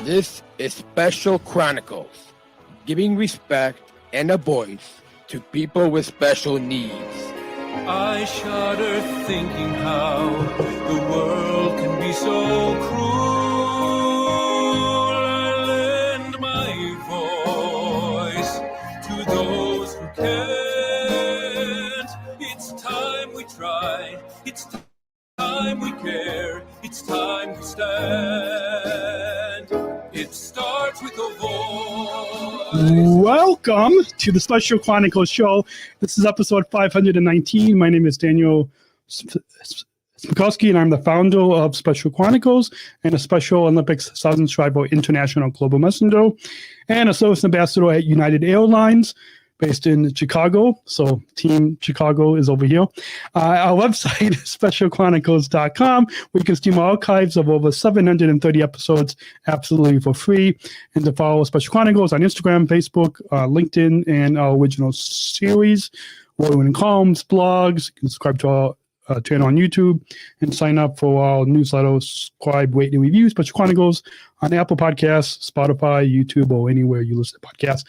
This is Special Chronicles, giving respect and a voice to people with special needs. I shudder thinking how the world can be so cruel. I lend my voice to those who can't. It's time we try, it's time we care, it's time we stand. It starts with a voice. Welcome to the Special Chronicles show. This is episode 519. My name is Daniel Smrokowski, and I'm the founder of Special Chronicles and a Special Olympics Southern Tribal International Global Messenger and a service ambassador at United Airlines based in Chicago. So Team Chicago is over here. Our website is specialchronicles.com, where you can stream archives of over 730 episodes absolutely for free. And to follow Special Chronicles on Instagram, Facebook, LinkedIn, and our original series, award-winning columns, blogs. You can subscribe to our channel on YouTube and sign up for our newsletter, subscribe, rate, and review Special Chronicles on Apple Podcasts, Spotify, YouTube, or anywhere you listen to podcasts.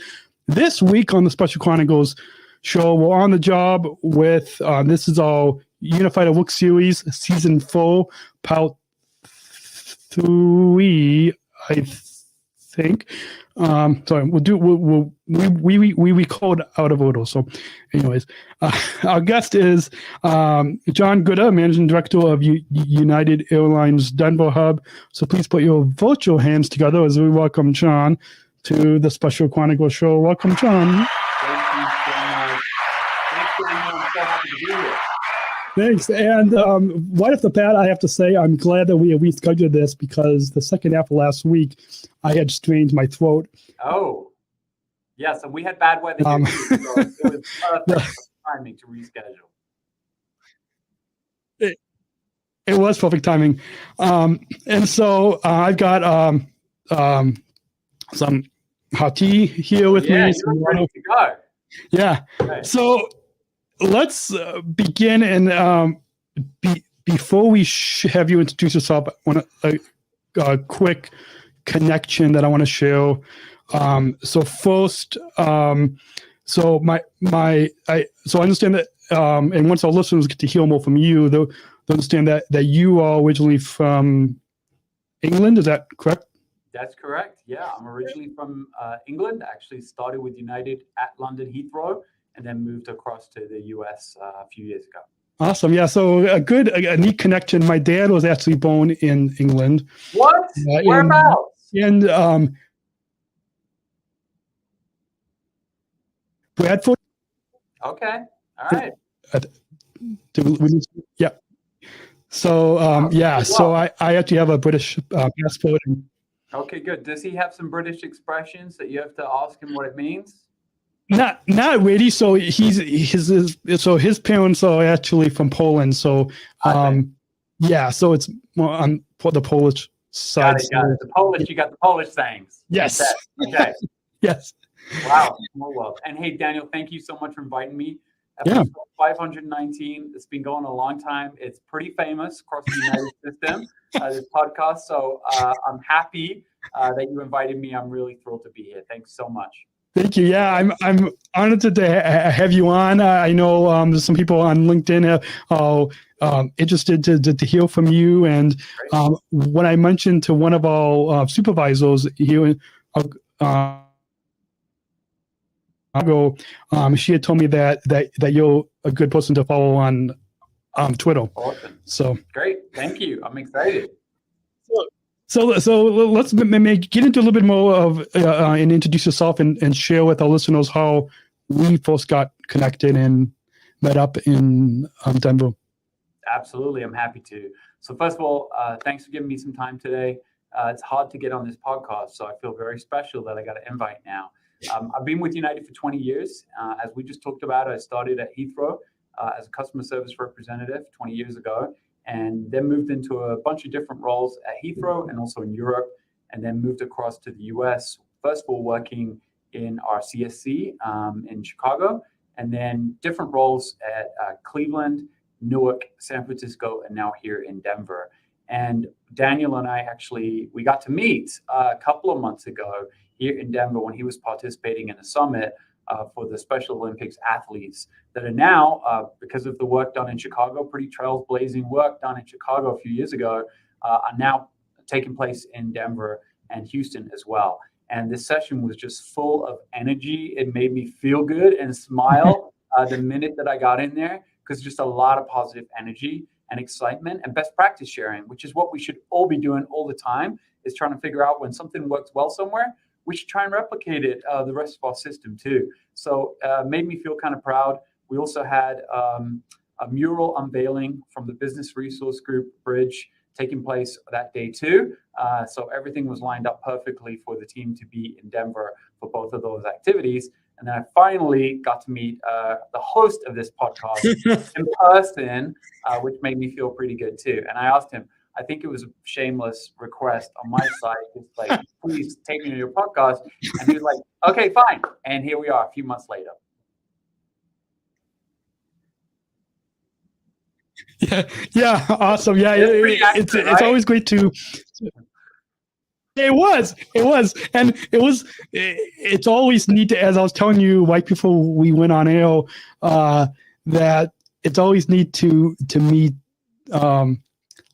This week on the Special Chronicles show, we're on the job with, this is our Unified Work Series, Season 4, Part 3, I think. Sorry, we record out of order. So anyways, our guest is Jon Gooda, Managing Director of United Airlines Denver Hub. So please put your virtual hands together as we welcome Jon to the Special Chronicles show. Welcome, Jon. Thank you so much. Thanks, Daniel. I'm so happy to be here. Thanks. And right off the bat, I have to say I'm glad that we rescheduled this because the second half of last week, I had strained my throat. Oh, yeah. So we had bad weather here too, so it was perfect timing to reschedule. It was perfect timing. And so I've got some hot tea here with me. You're ready to go. Yeah. Okay. So let's begin. And before we have you introduce yourself, I want a quick connection that I want to share. So first, so I understand that, and once our listeners get to hear more from you, they'll understand that you are originally from England. Is that correct? That's correct. Yeah, I'm originally from England. Actually started with United at London Heathrow and then moved across to the US a few years ago. Awesome. Yeah. So a neat connection. My dad was actually born in England. What? Whereabouts? In Bradford. Okay. All right. Yeah. So, yeah. So I actually have a British passport. Okay, good. Does he have some British expressions that you have to ask him what it means? Not really. So his parents are actually from Poland. So yeah. So it's more on the Polish side. Got it. The Polish. You got the Polish sayings. Yes. Okay. Yes. Wow. Small world. And hey, Daniel, thank you so much for inviting me. Episode 519. It's been going a long time. It's pretty famous across the United system, this podcast. So I'm happy that you invited me. I'm really thrilled to be here. Thanks so much. Thank you. Yeah, I'm honored to have you on. I know there's some people on LinkedIn are interested to hear from you. And when I mentioned to one of our supervisors here, she had told me that you're a good person to follow on Twitter. Awesome. So great. Thank you. I'm excited. So let's maybe get into a little bit more of and introduce yourself and share with our listeners how we first got connected and met up in Denver. Absolutely. I'm happy to. So first of all, thanks for giving me some time today. It's hard to get on this podcast, so I feel very special that I got an invite now. I've been with United for 20 years. As we just talked about, I started at Heathrow as a customer service representative 20 years ago, and then moved into a bunch of different roles at Heathrow and also in Europe, and then moved across to the US, first of all working in our CSC in Chicago, and then different roles at Cleveland, Newark, San Francisco, and now here in Denver. And Daniel and I we got to meet a couple of months ago here in Denver when he was participating in a summit for the Special Olympics athletes that are now, because of the work done in Chicago, pretty trailblazing work done in Chicago a few years ago, are now taking place in Denver and Houston as well. And this session was just full of energy. It made me feel good and smile the minute that I got in there, because just a lot of positive energy and excitement and best practice sharing, which is what we should all be doing all the time, is trying to figure out when something works well somewhere, we should try and replicate it the rest of our system too. So made me feel kind of proud. We also had a mural unveiling from the Business Resource Group Bridge taking place that day too. So everything was lined up perfectly for the team to be in Denver for both of those activities. And then I finally got to meet the host of this podcast in person, which made me feel pretty good too. And I asked him, I think it was a shameless request on my side, just like, please take me to your podcast. And he was like, okay, fine. And here we are a few months later. Yeah, awesome. Yeah, it's always great to. It was, and it's always neat to, as I was telling you right before we went on air, that it's always neat to meet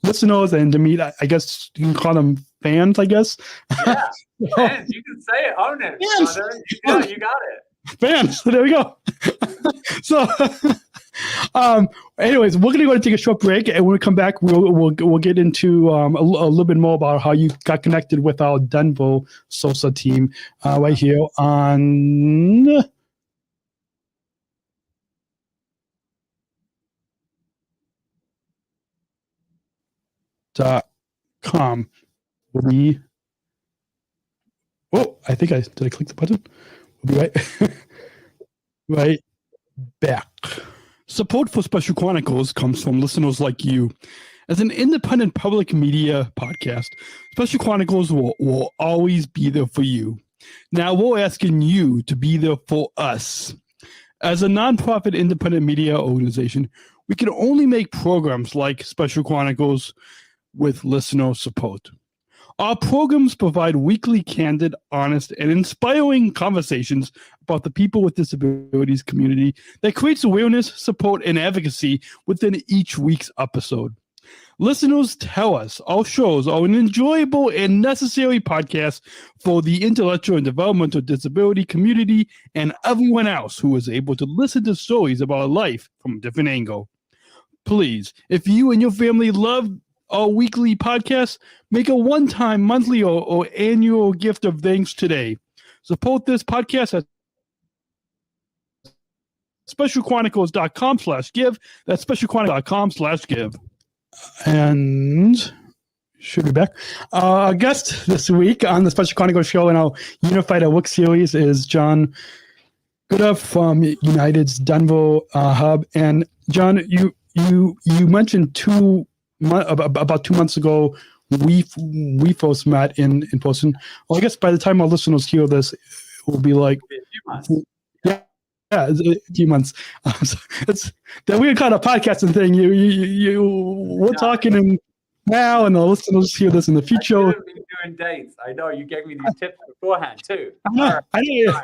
listeners and to meet, I guess you can call them fans, I guess. Yeah, fans, you can say it, own it. Fans. Yeah, you got it. Fans, there we go. So, anyways, we're gonna go and take a short break, and when we come back, we'll get into a little bit more about how you got connected with our Denver SOSA team right here on. .com. I think I click the button. We'll be right back. Support for Special Chronicles comes from listeners like you. As an independent public media podcast, Special Chronicles will always be there for you. Now we're asking you to be there for us. As a nonprofit independent media organization, we can only make programs like Special Chronicles with listener support. Our programs provide weekly, candid, honest, and inspiring conversations about the people with disabilities community that creates awareness, support, and advocacy within each week's episode. Listeners tell us our shows are an enjoyable and necessary podcast for the intellectual and developmental disability community and everyone else who is able to listen to stories about life from a different angle. Please, if you and your family love our weekly podcast, make a one-time, monthly, or annual gift of thanks today. Support this podcast at specialchronicles.com/give. That's specialchronicles.com/give. And should be back. Our guest this week on the Special Chronicles show in our Unified at Work series is Jon Gooda from United's Denver hub. And Jon, you mentioned about 2 months ago, we first met in person. Well, I guess by the time our listeners hear this, it will be like a few months. Yeah, it's a few months. So it's that weird kind of podcasting thing. We're talking in now, and the listeners hear this in the future. I should have been doing dates. I know you gave me these tips beforehand too. I know.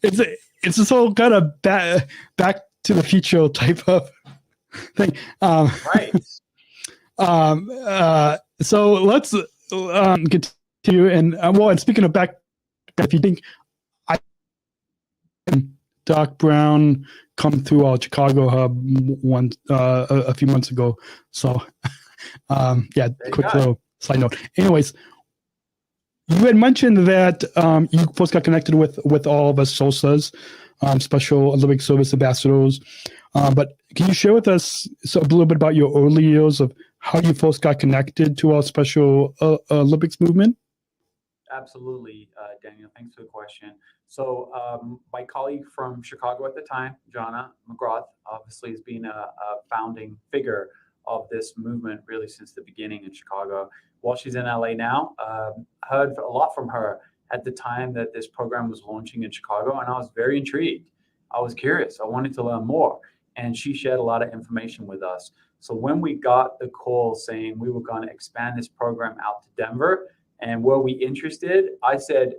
It's this whole kind of back to the future type of thing. Right. So let's continue. And speaking of back, if you think I Doc Brown come through our Chicago hub a few months ago. So quick little side note. Anyways, you had mentioned that you first got connected with all of us SOSAs, Special Olympic Service Ambassadors. But can you share with us a little bit about your early years of how you first got connected to our Special Olympics movement? Absolutely, Daniel. Thanks for the question. So my colleague from Chicago at the time, Jonna McGrath, obviously has been a founding figure of this movement really since the beginning in Chicago. While she's in LA now, heard a lot from her at the time that this program was launching in Chicago, and I was very intrigued. I was curious. I wanted to learn more. And she shared a lot of information with us. So when we got the call saying we were going to expand this program out to Denver, and were we interested, I said,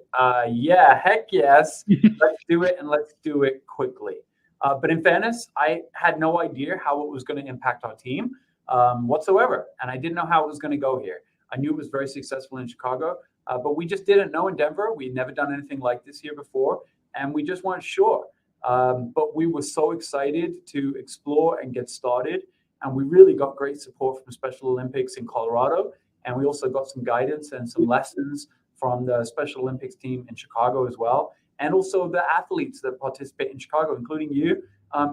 yeah, heck yes, let's do it, and let's do it quickly. But in fairness, I had no idea how it was going to impact our team whatsoever, and I didn't know how it was going to go here. I knew it was very successful in Chicago, but we just didn't know in Denver. We'd never done anything like this here before, and we just weren't sure. But we were so excited to explore and get started, and we really got great support from Special Olympics in Colorado, and we also got some guidance and some lessons from the Special Olympics team in Chicago as well, and also the athletes that participate in Chicago, including you,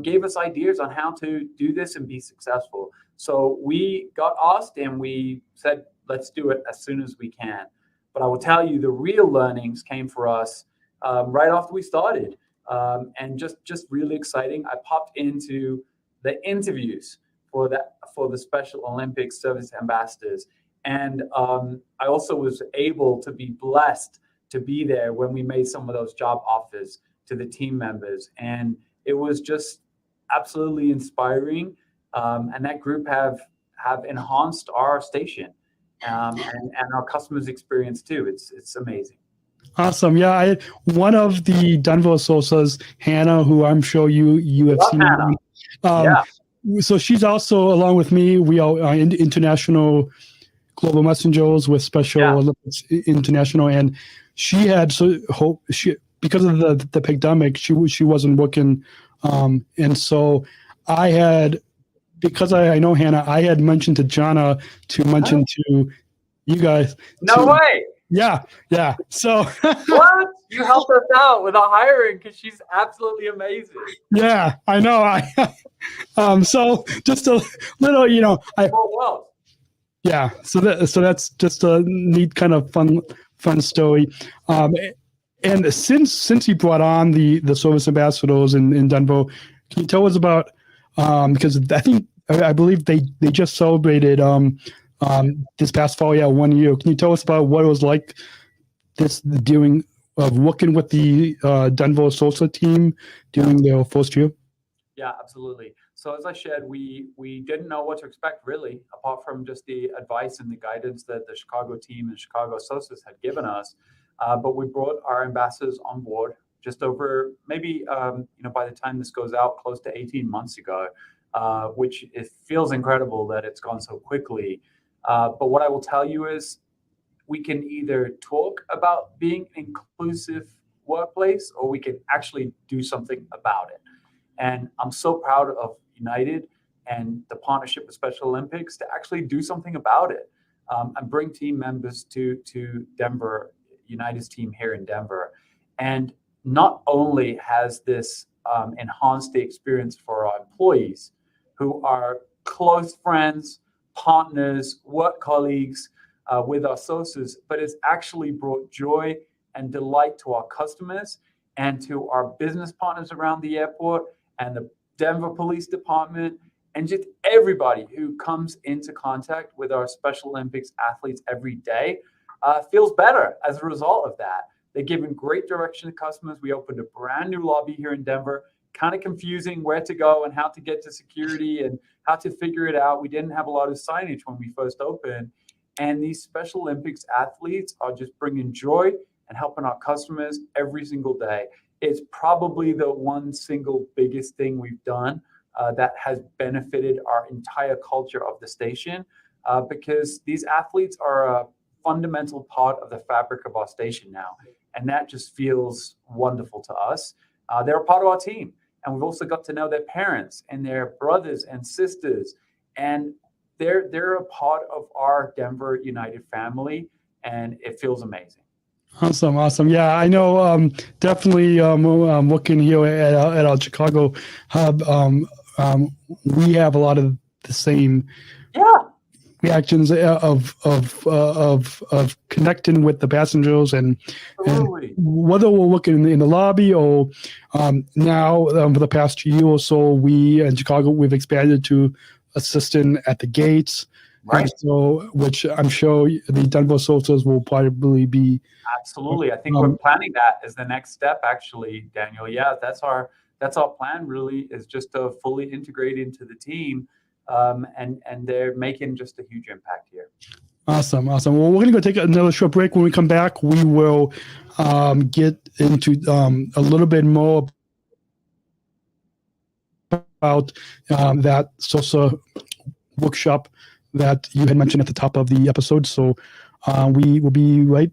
gave us ideas on how to do this and be successful. So we got asked, and we said, let's do it as soon as we can. But I will tell you, the real learnings came for us right after we started, and just really exciting. I popped into the interviews for the Special Olympics service ambassadors, and I also was able to be blessed to be there when we made some of those job offers to the team members, and it was just absolutely inspiring. And that group have enhanced our station and our customers' experience too. It's amazing. Awesome. Yeah, one of the Denver SOSAs, Hannah, who I'm sure you have Love seen. Hannah. Yeah. So she's also, along with me, we are international global messengers with Special Olympics International, and she had because of the pandemic, she wasn't working, and so I had, because I know Hannah, I had mentioned to Jana to mention to you guys. No way. Yeah. So what? You helped us out with our hiring because she's absolutely amazing. Yeah, I know. So just a little, yeah. So that's just a neat kind of fun story. And since you brought on the service ambassadors in Denver, can you tell us about because I believe they just celebrated this past fall, 1 year. Can you tell us about what it was like working with the Denver SOSA team during their first year? Yeah, absolutely. So as I shared, we didn't know what to expect really, apart from just the advice and the guidance that the Chicago team and Chicago SOSAs had given us. But we brought our ambassadors on board just over maybe, by the time this goes out, close to 18 months ago, which it feels incredible that it's gone so quickly. But what I will tell you is we can either talk about being an inclusive workplace, or we can actually do something about it. And I'm so proud of United and the partnership with Special Olympics to actually do something about it, and bring team members to Denver, United's team here in Denver. And not only has this enhanced the experience for our employees, who are close friends, partners, work colleagues with our SOSAs, but it's actually brought joy and delight to our customers and to our business partners around the airport and the Denver Police Department and just everybody who comes into contact with our Special Olympics athletes every day feels better as a result of that. They're giving great direction to customers. We opened a brand new lobby here in Denver, kind of confusing where to go and how to get to security and how to figure it out. We didn't have a lot of signage when we first opened. And these Special Olympics athletes are just bringing joy and helping our customers every single day. It's probably the one single biggest thing we've done that has benefited our entire culture of the station, because these athletes are a fundamental part of the fabric of our station now. And that just feels wonderful to us. They're a part of our team. And we've also got to know their parents and their brothers and sisters. And they're a part of our Denver United family. And it feels amazing. Awesome. Yeah, I know. Definitely looking here at our Chicago hub, we have a lot of the same reactions of connecting with the passengers, and whether we're looking in the lobby or now for the past year or so, we in Chicago, we've expanded to assisting at the gates. Right. So, which I'm sure the Denver SOSAs will probably be. Absolutely. I think we're planning that as the next step, actually, Daniel. Yeah, that's our plan really, is just to fully integrate into the team and they're making just a huge impact here. Awesome. Well, we're going to go take another short break. When we come back, we will get into a little bit more about that SOSA workshop that you had mentioned at the top of the episode. So we will be right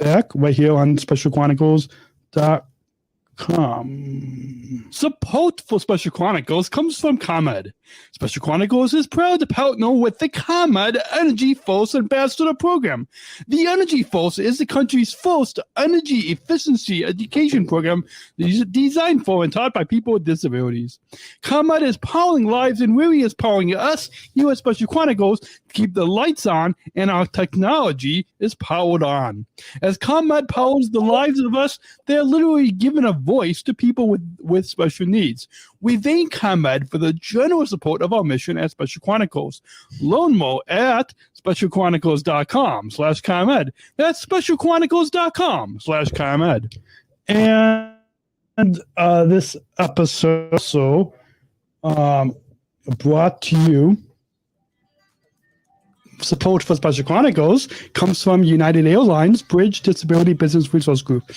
back right here on specialchronicles.com. Support for Special Chronicles comes from ComEd. Special Chronicles is proud to partner with the ComEd Energy Force Ambassador Program. The Energy Force is the country's first energy efficiency education program designed for and taught by people with disabilities. ComEd is powering lives and really is powering us here at Special Chronicles to keep the lights on and our technology is powered on. As ComEd powers the lives of us, they're literally giving a voice to people with special needs. We thank ComEd for the generous support of our mission at Special Chronicles. Learn more at specialchronicles.com/ComEd. That's specialchronicles.com/ComEd. And this episode also brought to you. Support for Special Chronicles comes from United Airlines Bridge Disability Business Resource Group.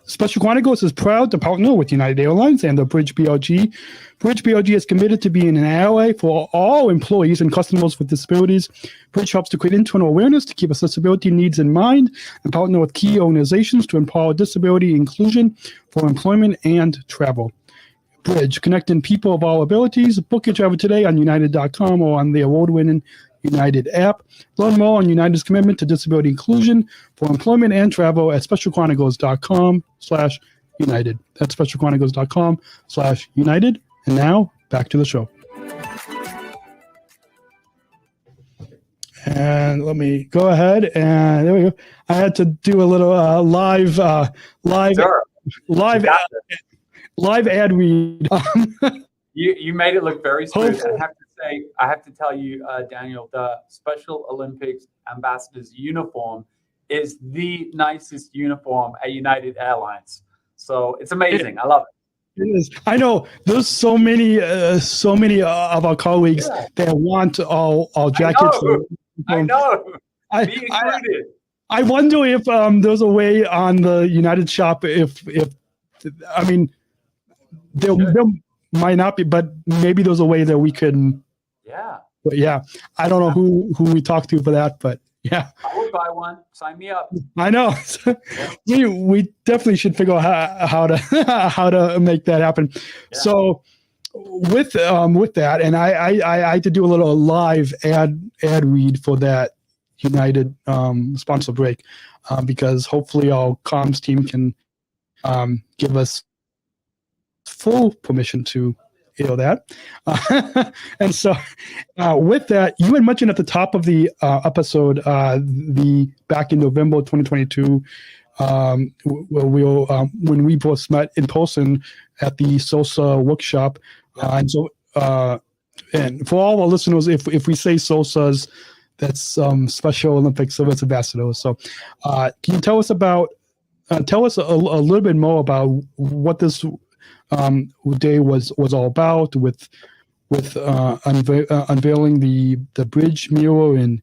Special Chronicles is proud to partner with United Airlines and the Bridge BLG. Bridge BLG is committed to being an ally for all employees and customers with disabilities. Bridge helps to create internal awareness to keep accessibility needs in mind and partner with key organizations to empower disability inclusion for employment and travel. Bridge, connecting people of all abilities. Book your travel today on United.com or on the award-winning United app. Learn more on United's commitment to disability inclusion for employment and travel at specialchronicles.com/United. That's specialchronicles.com/United. And now back to the show. And let me go ahead and there we go. I had to do a little live ad read. You made it look very smooth. I have to tell you, Daniel, the Special Olympics Ambassador's uniform is the nicest uniform at United Airlines. So it's amazing. I love it. It is. I know there's so many of our colleagues that want all jackets. I know. Me included. I wonder if there's a way on the United shop if I mean there might not be, but maybe there's a way that we can. Yeah. But yeah, I don't know who we talk to for that, but yeah. I would buy one. Sign me up. I know. we definitely should figure out how to make that happen. Yeah. So with that, and I had to do a little live ad read for that United sponsor break because hopefully our comms team can give us full permission to that. And so with that, you had mentioned at the top of the episode, back in November 2022, when we both met in person at the SOSA Workshop. And so, and for all our listeners, if we say SOSAs, that's Special Olympic Service Ambassadors. So can you tell us a little bit more about what this day was all about with unveiling the bridge mural in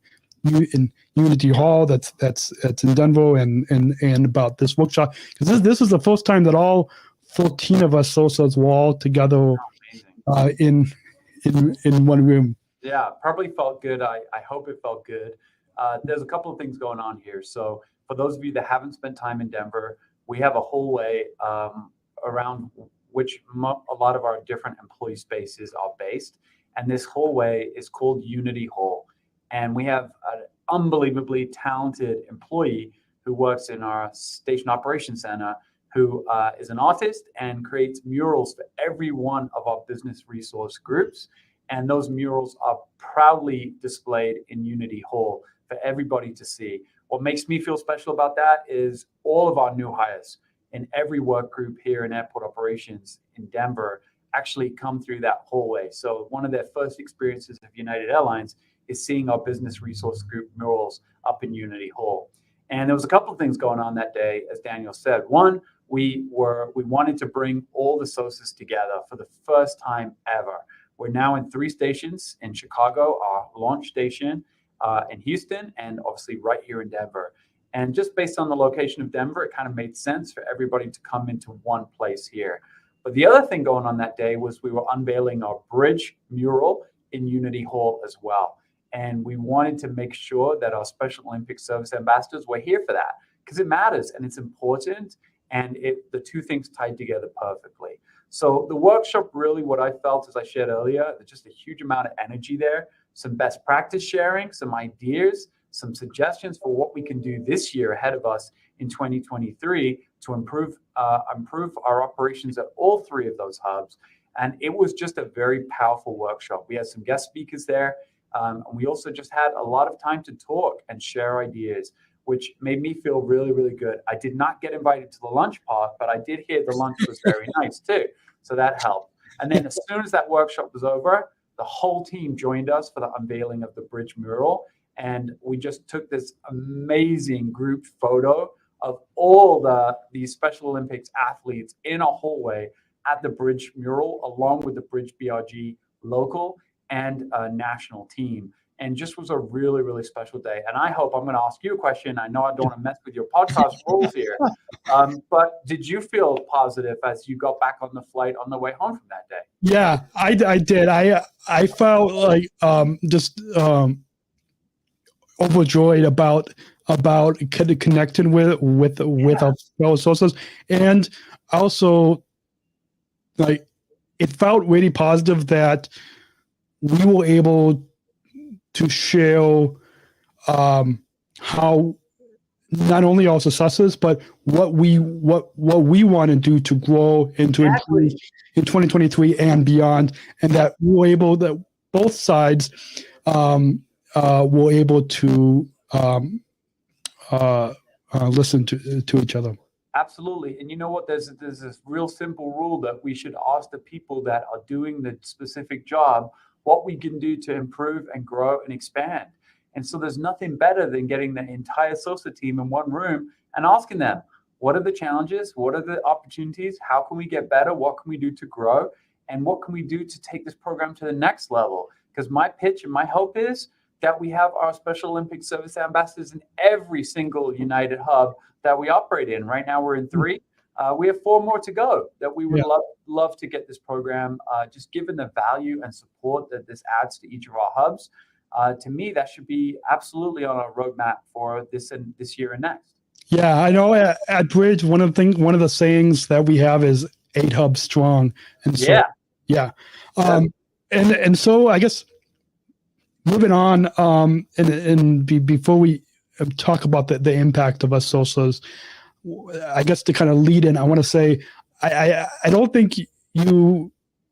Unity Hall that's in Denver and about this workshop, because this is the first time that all 14 of us SOSAs were all together in one room. Yeah, probably felt good. I hope it felt good. There's a couple of things going on here. So for those of you that haven't spent time in Denver, we have a hallway around which a lot of our different employee spaces are based. And this hallway is called Unity Hall. And we have an unbelievably talented employee who works in our station operations center, who is an artist and creates murals for every one of our business resource groups. And those murals are proudly displayed in Unity Hall for everybody to see. What makes me feel special about that is all of our new hires in every work group here in airport operations in Denver actually come through that hallway. So one of their first experiences of United Airlines is seeing our business resource group murals up in Unity Hall. And there was a couple of things going on that day, as Daniel said. One, we wanted to bring all the SOSAs together for the first time ever. We're now in 3 stations in Chicago, our launch station, in Houston, and obviously right here in Denver. And just based on the location of Denver, it kind of made sense for everybody to come into one place here. But the other thing going on that day was we were unveiling our bridge mural in Unity Hall as well. And we wanted to make sure that our Special Olympics service ambassadors were here for that, because it matters and it's important, and the two things tied together perfectly. So the workshop, really what I felt, as I shared earlier, there's just a huge amount of energy there, some best practice sharing, some ideas, some suggestions for what we can do this year ahead of us in 2023 to improve our operations at all 3 of those hubs. And it was just a very powerful workshop. We had some guest speakers there. And we also just had a lot of time to talk and share ideas, which made me feel really, really good. I did not get invited to the lunch part, but I did hear the lunch was very nice too. So that helped. And then as soon as that workshop was over, the whole team joined us for the unveiling of the bridge mural. And we just took this amazing group photo of all these Special Olympics athletes in a hallway at the bridge mural, along with the Bridge BRG local and national team. And just was a really, really special day. And I hope, I'm going to ask you a question. I know I don't want to mess with your podcast rules here, but did you feel positive as you got back on the flight on the way home from that day? Yeah, I did. I felt like just overjoyed about connecting with our fellow SOSAs, and also like it felt really positive that we were able to show how not only our successes, but what we want to do to grow and to improve in 2023 and beyond, and that we were able, that both sides were able to listen to each other. Absolutely. And you know what? There's this real simple rule that we should ask the people that are doing the specific job what we can do to improve and grow and expand. And so there's nothing better than getting the entire SOSA team in one room and asking them, what are the challenges? What are the opportunities? How can we get better? What can we do to grow? And what can we do to take this program to the next level? Because my pitch and my hope is that we have our Special Olympics service ambassadors in every single United hub that we operate in. Right now we're in 3. We have 4 more to go that we would love to get this program, just given the value and support that this adds to each of our hubs. To me, that should be absolutely on our roadmap for this year and next. Yeah, I know at Bridge, one of the sayings that we have is 8 hubs strong. And so, and so I guess moving on, before we talk about the impact of us SOSAs, I guess to kind of lead in, I want to say, I don't think you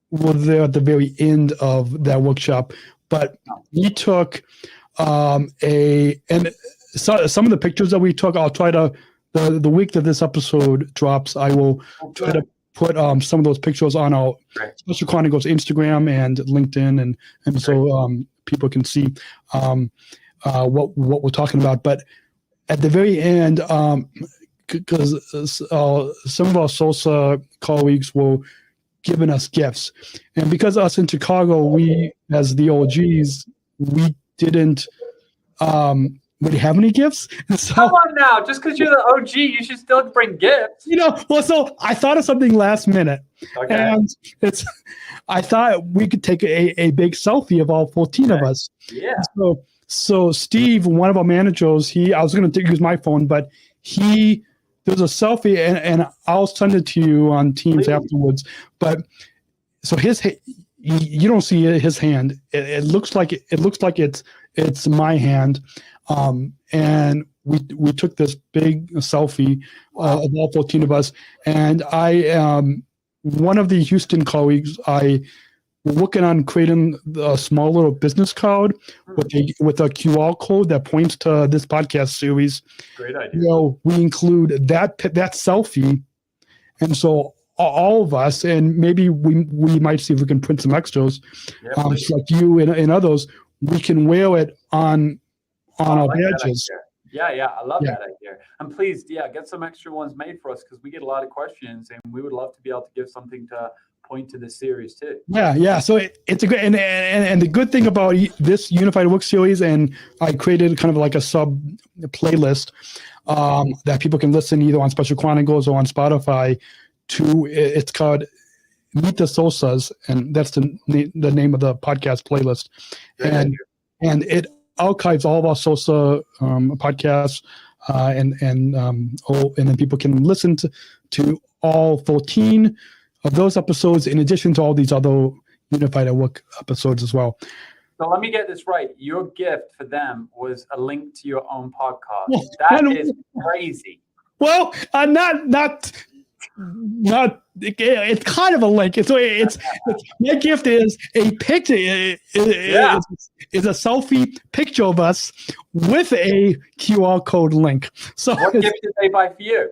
were there at the very end of that workshop, but we took some of the pictures that we took. I'll try to, the week that this episode drops, I will try to put some of those pictures on our Special Chronicles Instagram and LinkedIn, and so people can see what we're talking about. But at the very end, because some of our SOSA colleagues were giving us gifts, and because us in Chicago, we as the OGs, we didn't really have any gifts. So, come on now, just because you're the OG, you should still bring gifts. Well, so I thought of something last minute, and I thought we could take a big selfie of all 14 of us. Yeah. So Steve, one of our managers, I was going to use my phone, but there's a selfie, and I'll send it to you on Teams afterwards. But so you don't see his hand. It looks like it's my hand, and we took this big selfie of all 14 of us. And one of the Houston colleagues, we're working on creating a small little business card with a QR code that points to this podcast series. Great idea. We include that selfie, and so all of us, and maybe we might see if we can print some extras, like you and others, we can wear it on our badges. Yeah, I love that idea. And please, get some extra ones made for us, because we get a lot of questions, and we would love to be able to give something to point to the series too. Yeah. So it's a good and the good thing about this Unified Work series, and I created kind of like a sub playlist that people can listen either on Special Chronicles or on Spotify. It's called Meet the SOSAs, and that's the name of the podcast playlist. And it archives all of our SOSA podcasts, and then people can listen to all 14 of those episodes in addition to all these other Unified at Work episodes as well. So let me get this right. Your gift for them was a link to your own podcast. Well, That is crazy. Well, not. It's kind of a link. It's my gift is a picture. Is a selfie picture of us with a QR code link. So what gift did they buy for you?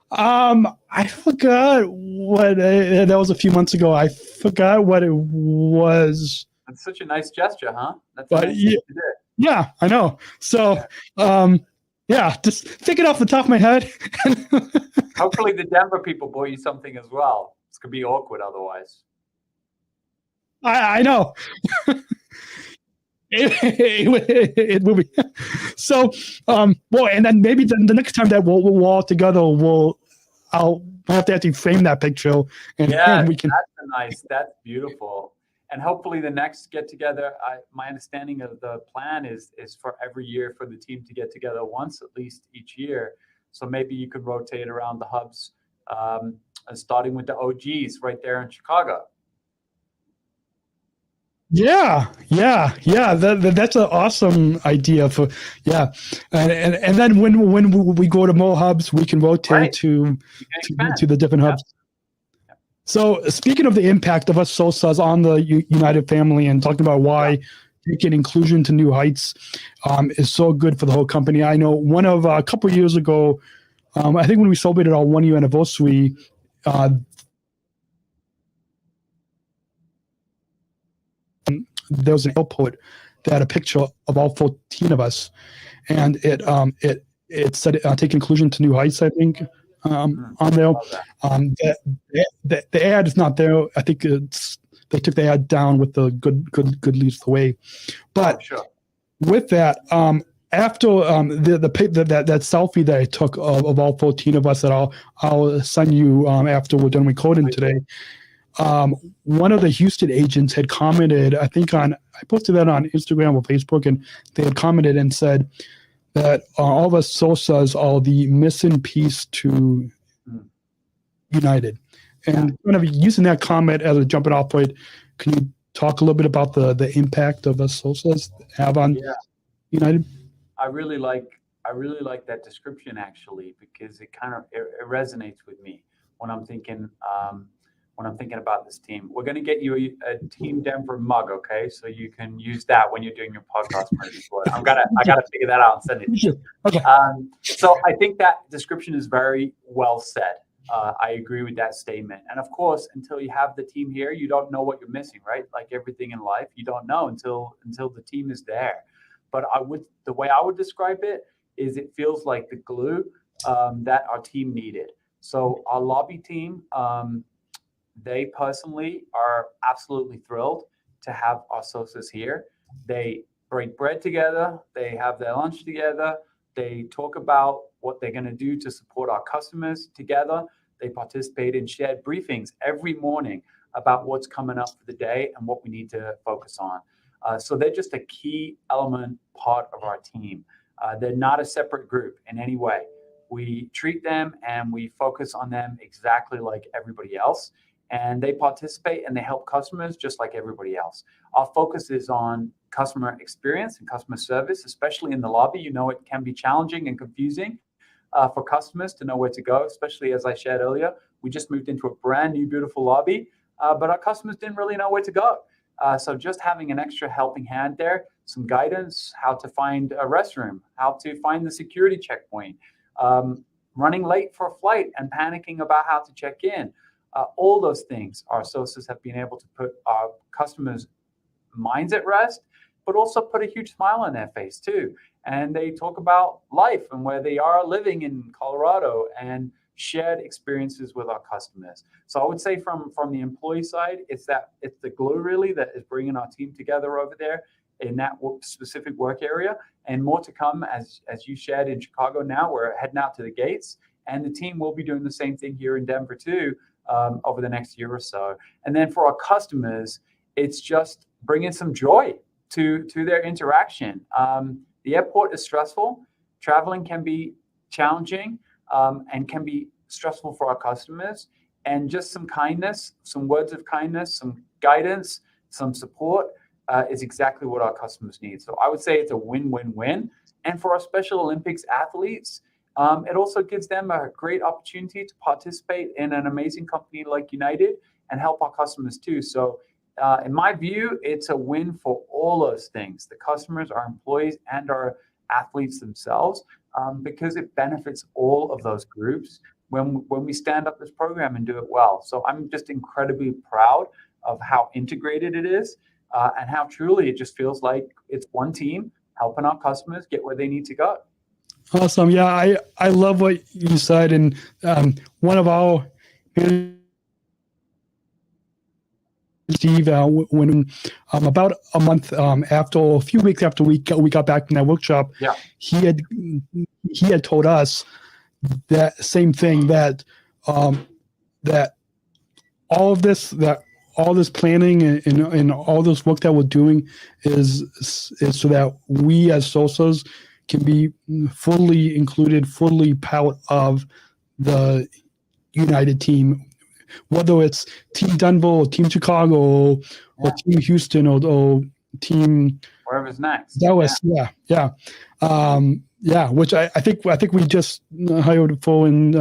I forgot what that was a few months ago. I forgot what it was. That's such a nice gesture, huh? That's But nice thing to do. yeah, I know. So, just think it off the top of my head. Hopefully the Denver people bought you something as well. This could be awkward otherwise. I know. It will be. So, well, and then maybe the next time that we're all together, we'll have to actually frame that picture, and we can. That's beautiful. And hopefully the next get together, my understanding of the plan is for every year for the team to get together once at least each year. So maybe you could rotate around the hubs, starting with the OGs right there in Chicago. Yeah. That's an awesome idea and then when we go to more hubs, we can rotate to the different hubs. Yeah. So speaking of the impact of us SOSAs on the United family and talking about why taking inclusion to new heights is so good for the whole company. I know a couple of years ago, I think when we celebrated our 1 year anniversary, there was an airport that had a picture of all 14 of us, and it said take inclusion to new heights, I think, on there. The ad is not there. I think they took the ad down with the good leads the way. But with that, after that selfie that I took of all 14 of us that I'll send you after we're done recording today. One of the Houston agents had commented, I posted that on Instagram or Facebook, and they had commented and said that all of us SOSAs are the missing piece to United. And kind of using that comment as a jumping off point, can you talk a little bit about the impact of us SOSAs have on United? I really like that description actually, because it resonates with me when I'm thinking about this team. We're going to get you a Team Denver mug, okay? So you can use that when you're doing your podcast. I gotta figure that out and send it to you. Okay. So I think that description is very well said. I agree with that statement. And of course, until you have the team here, you don't know what you're missing, right? Like everything in life, you don't know until the team is there. But the way I would describe it is it feels like the glue that our team needed. So our lobby team, they personally are absolutely thrilled to have our SOSAs here. They break bread together. They have their lunch together. They talk about what they're going to do to support our customers together. They participate in shared briefings every morning about what's coming up for the day and what we need to focus on. So they're just a key element part of our team. They're not a separate group in any way. We treat them and we focus on them exactly like everybody else. And they participate and they help customers just like everybody else. Our focus is on customer experience and customer service, especially in the lobby. You know, it can be challenging and confusing for customers to know where to go, especially as I shared earlier. We just moved into a brand new, beautiful lobby, but our customers didn't really know where to go. So just having an extra helping hand there, some guidance, how to find a restroom, how to find the security checkpoint, running late for a flight and panicking about how to check in. All those things our SOSAs have been able to put our customers' minds at rest, but also put a huge smile on their face too. And they talk about life and where they are living in Colorado and shared experiences with our customers. So I would say from the employee side, it's the glue really that is bringing our team together over there in that specific work area, and more to come as you shared in Chicago. Now we're heading out to the gates, and the team will be doing the same thing here in Denver too over the next year or so. And then for our customers, it's just bringing some joy to their interaction. The airport is stressful. Traveling can be challenging and can be stressful for our customers. And just some kindness, some words of kindness, some guidance, some support is exactly what our customers need. So I would say it's a win-win-win. And for our Special Olympics athletes, it also gives them a great opportunity to participate in an amazing company like United and help our customers too. So in my view, it's a win for all those things, the customers, our employees, and our athletes themselves, because it benefits all of those groups when we stand up this program and do it well. So I'm just incredibly proud of how integrated it is and how truly it just feels like it's one team helping our customers get where they need to go. Awesome. Yeah, I love what you said. And one of our Steve, when about a few weeks after we got back from that workshop, he had told us that same thing, that that all this planning and all this work that we're doing is so that we as SOSAs can be fully included, fully part of the United team, whether it's Team Denver or Team Chicago or Team Houston or Team wherever's next. Dallas. Yeah. Which I think we just hired for in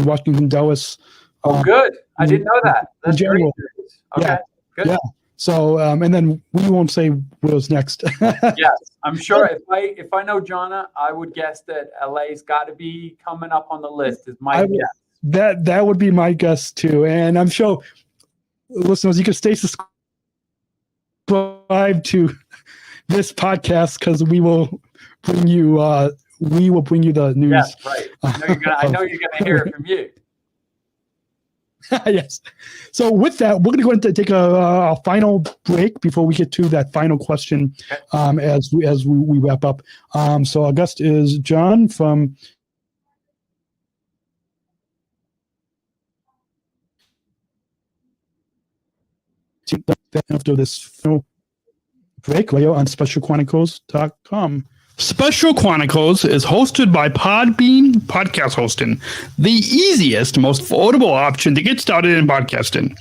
Washington, Dallas. Oh, good. I didn't know that. That's great. Okay. Good. Yeah. So, and then we won't say what's next. Yes, I'm sure if I know Jonna, I would guess that LA's got to be coming up on the list. Is my guess. That would be my guess too, and I'm sure listeners, you can stay subscribed to this podcast because we will bring you the news. Yes, right. I know you're gonna hear it from you. Yes. So with that, we're going to go into take a final break before we get to that final question as we wrap up. So our guest is Jon from after this final break right on specialchronicles.com. Special Chronicles is hosted by Podbean Podcast Hosting, the easiest, most affordable option to get started in podcasting.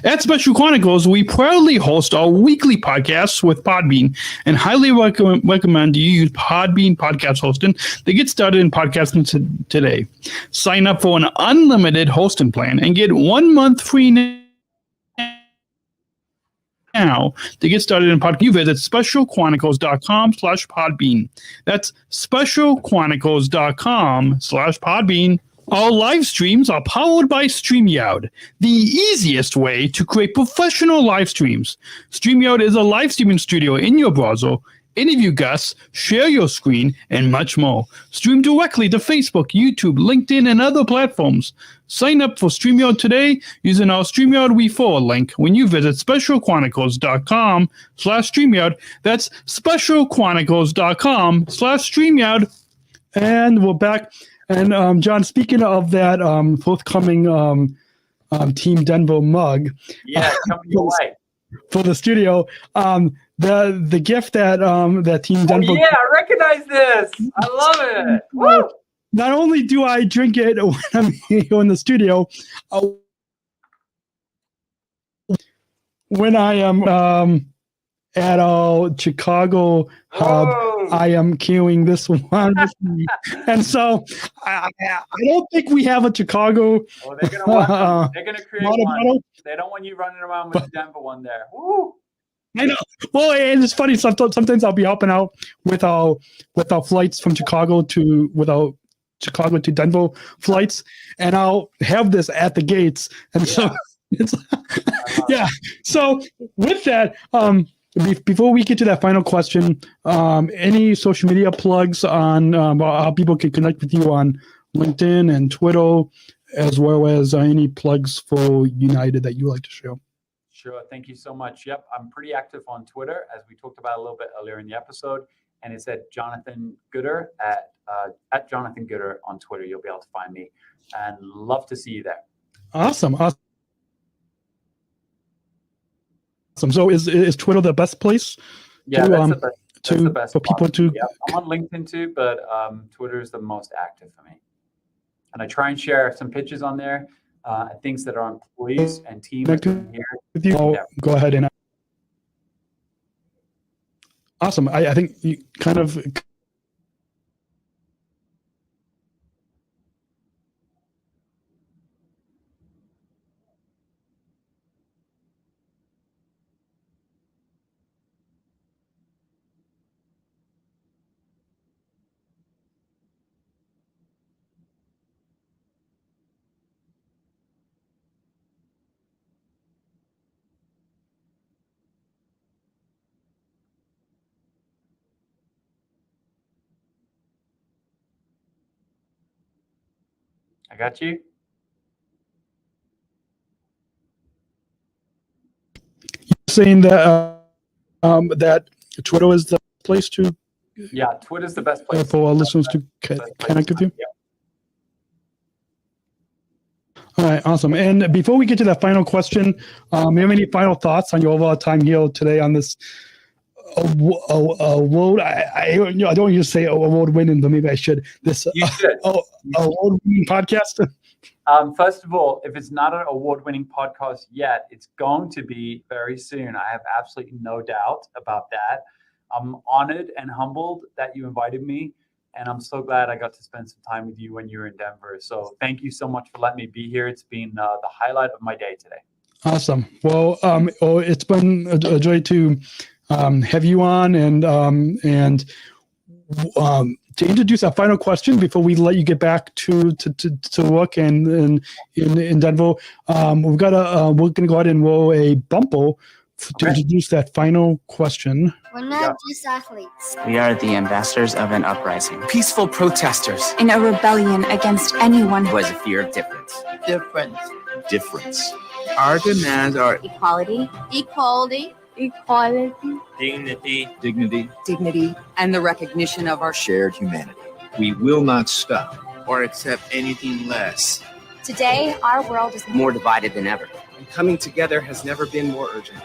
At Special Chronicles, we proudly host our weekly podcasts with Podbean and highly recommend you use Podbean Podcast Hosting to get started in podcasting today. Sign up for an unlimited hosting plan and get 1 month free now to get started in podcast. You visit specialchronicles.com/podbean. That's specialchronicles.com/podbean. Our live streams are powered by StreamYard, the easiest way to create professional live streams. StreamYard is a live streaming studio in your browser. Interview guests, share your screen, and much more. Stream directly to Facebook, YouTube, LinkedIn, and other platforms. Sign up for StreamYard today using our StreamYard We4 link when you visit specialchronicles.com/StreamYard. That's specialchronicles.com/StreamYard. And we're back. And Jon, speaking of that forthcoming Team Denver mug. Yeah, coming your way. For the studio, the gift that Team Denver. Oh, yeah, I recognize this. I love it. Woo! Not only do I drink it when I'm here in the studio, when I am at our Chicago hub, I am carrying this one with me. And so I don't think we have a Chicago. Oh, they're gonna create one. They don't want you running around with the Denver one there. Woo! I know. Well, and it's funny. Sometimes I'll be helping out with our flights from Chicago to Denver flights, and I'll have this at the gates. And so it's So with that, before we get to that final question, any social media plugs on how people can connect with you on LinkedIn and Twitter as well as any plugs for United that you like to share. Sure. Thank you so much. Yep. I'm pretty active on Twitter, as we talked about a little bit earlier in the episode. And it's at Jonathan Gooda at Jonathan Gooda on Twitter. You'll be able to find me, and love to see you there. Awesome. So is Twitter the best place? Yeah, that's the best for people to. Yeah, I'm on LinkedIn too, but Twitter is the most active for me. And I try and share some pictures on there, things that our employees and team here. With you. Oh, go ahead and. Awesome. I think you kind of. I got you. Saying that that Twitter is the place to. Yeah, Twitter's the best place for our listeners to connect with you. Yeah. All right, awesome. And before we get to that final question, you have any final thoughts on your overall time here today on this award? I don't want you to say award-winning, but maybe I should. This award-winning podcast. First of all, if it's not an award-winning podcast yet, it's going to be very soon. I have absolutely no doubt about that. I'm honored and humbled that you invited me, and I'm so glad I got to spend some time with you when you were in Denver. So thank you so much for letting me be here. It's been the highlight of my day today. Awesome. Well, it's been a joy to have you on, and to introduce our final question before we let you get back to work and in Denver. We're gonna go ahead and roll a bumble to introduce that final question. We're not just athletes. We are the ambassadors of an uprising. Peaceful protesters. In a rebellion against anyone who has a fear of difference. Difference. Our demands are Equality. Dignity. and the recognition of our Shared humanity. we will not stop or accept anything less. Today, our world is More divided than ever. And coming together has never been more urgent.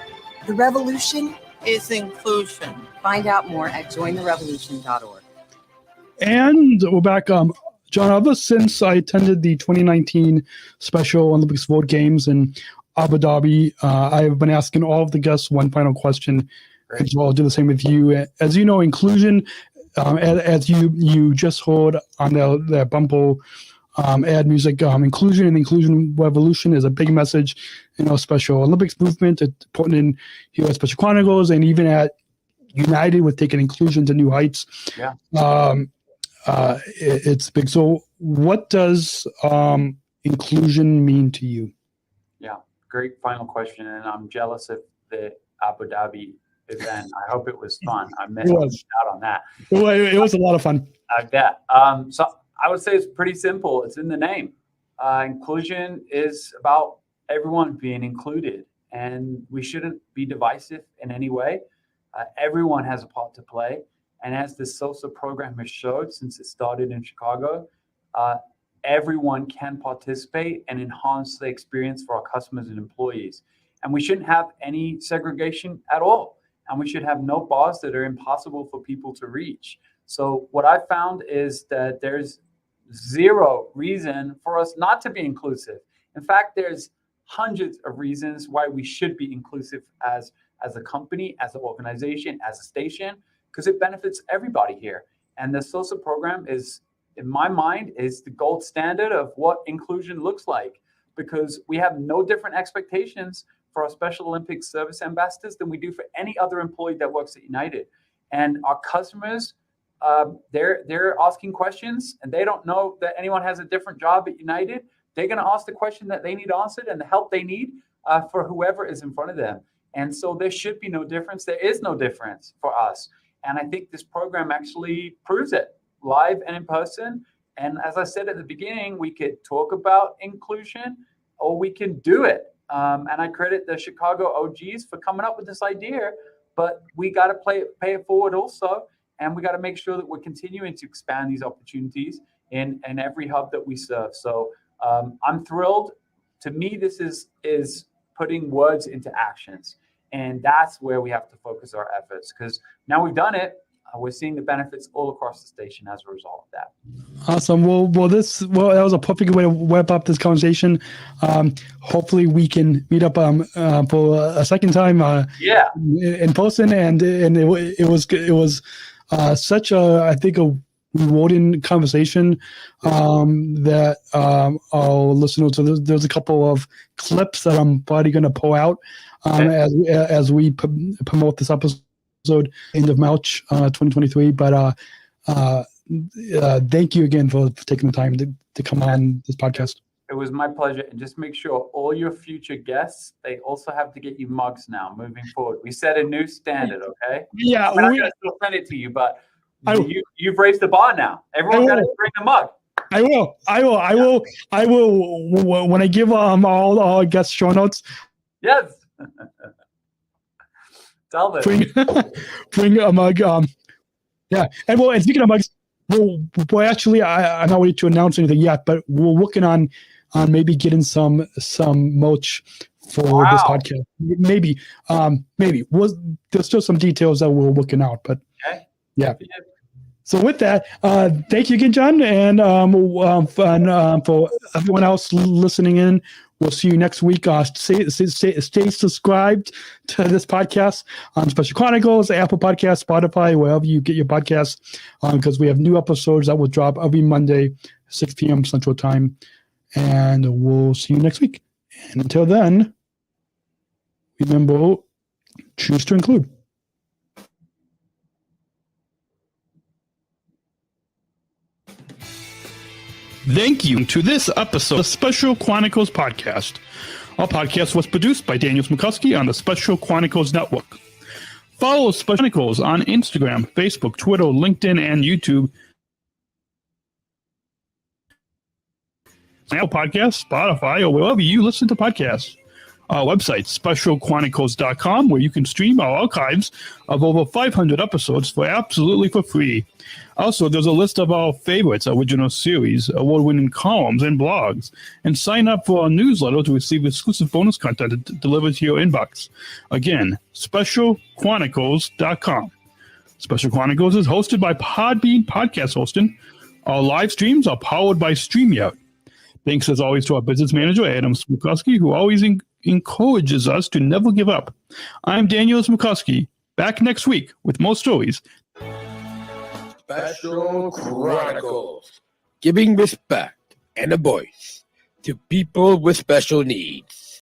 The revolution. is inclusion. Find out more at jointherevolution.org. And we're back. John, ever since I attended the 2019 Special Olympics World Games in Abu Dhabi, I've been asking all of the guests one final question. And so I'll do the same with you. As you know, inclusion, as you just heard on the Bumble ad music, inclusion and the inclusion revolution is a big message in our Special Olympics movement. It's important in here at Special Chronicles and even at United with taking inclusion to new heights. Yeah. It's big. So what does inclusion mean to you? Yeah, great final question. And I'm jealous of the Abu Dhabi event. I hope it was fun. I missed out on that. It was a lot of fun. I bet. So I would say it's pretty simple. It's in the name. Inclusion is about everyone being included, and we shouldn't be divisive in any way. Everyone has a part to play. And as the SOSA program has showed since it started in Chicago, everyone can participate and enhance the experience for our customers and employees. And we shouldn't have any segregation at all. And we should have no bars that are impossible for people to reach. So what I found is that there's zero reason for us not to be inclusive. In fact, there's hundreds of reasons why we should be inclusive as a company, as an organization, as a station, because it benefits everybody here. And the SOSA program is, in my mind, is the gold standard of what inclusion looks like, because we have no different expectations for our Special Olympics service ambassadors than we do for any other employee that works at United. And our customers, they're asking questions and they don't know that anyone has a different job at United. They're going to ask the question that they need answered and the help they need for whoever is in front of them. And so there should be no difference. There is no difference for us. And I think this program actually proves it live and in person. And as I said at the beginning, we could talk about inclusion or we can do it. And I credit the Chicago OGs for coming up with this idea, but we got to pay it forward also. And we got to make sure that we're continuing to expand these opportunities in every hub that we serve. So I'm thrilled. To me, this is putting words into actions. And that's where we have to focus our efforts, because now we've done it. We're seeing the benefits all across the station as a result of that. Awesome. Well, that was a perfect way to wrap up this conversation. Hopefully, we can meet up for a second time. In person, and it was such I think a rewarding conversation that I'll listen to. There's a couple of clips that I'm probably going to pull out as we promote this episode. End of March 2023, but thank you again for taking the time to come on this podcast. It was my pleasure. And just make sure all your future guests, they also have to get you mugs now moving forward. We set a new standard, okay? Yeah. I'm not going to still send it to you, but you've raised the bar now. Everyone's got to bring a mug. I will. When I give all our guest show notes. Yes. Tell them. Bring a mug. Yeah. And speaking of mugs, we're actually, I'm not ready to announce anything yet, but we're working on maybe getting some merch for this podcast. Maybe. There's still some details that we're working out, but yeah. So with that, thank you again, Jon, and for everyone else listening in. We'll see you next week. Stay subscribed to this podcast on Special Chronicles, Apple Podcasts, Spotify, wherever you get your podcasts, because we have new episodes that will drop every Monday, 6 p.m. Central Time. And we'll see you next week. And until then, remember, choose to include. Thank you to this episode of the Special Chronicles Podcast. Our podcast was produced by Daniel Smrokowski on the Special Chronicles Network. Follow Special Chronicles on Instagram, Facebook, Twitter, LinkedIn, and YouTube. Apple Podcasts, Spotify, or wherever you listen to podcasts. Our website, specialchronicles.com, where you can stream our archives of over 500 episodes absolutely for free. Also, there's a list of our favorites, original series, award-winning columns, and blogs. And sign up for our newsletter to receive exclusive bonus content delivered to your inbox. Again, specialchronicles.com. Special Chronicles is hosted by Podbean Podcast Hosting. Our live streams are powered by StreamYard. Thanks, as always, to our business manager, Adam Smrokowski, who always encourages us to never give up. I'm Daniel Smrokowski, back next week with more stories. Special Chronicles, giving respect and a voice to people with special needs.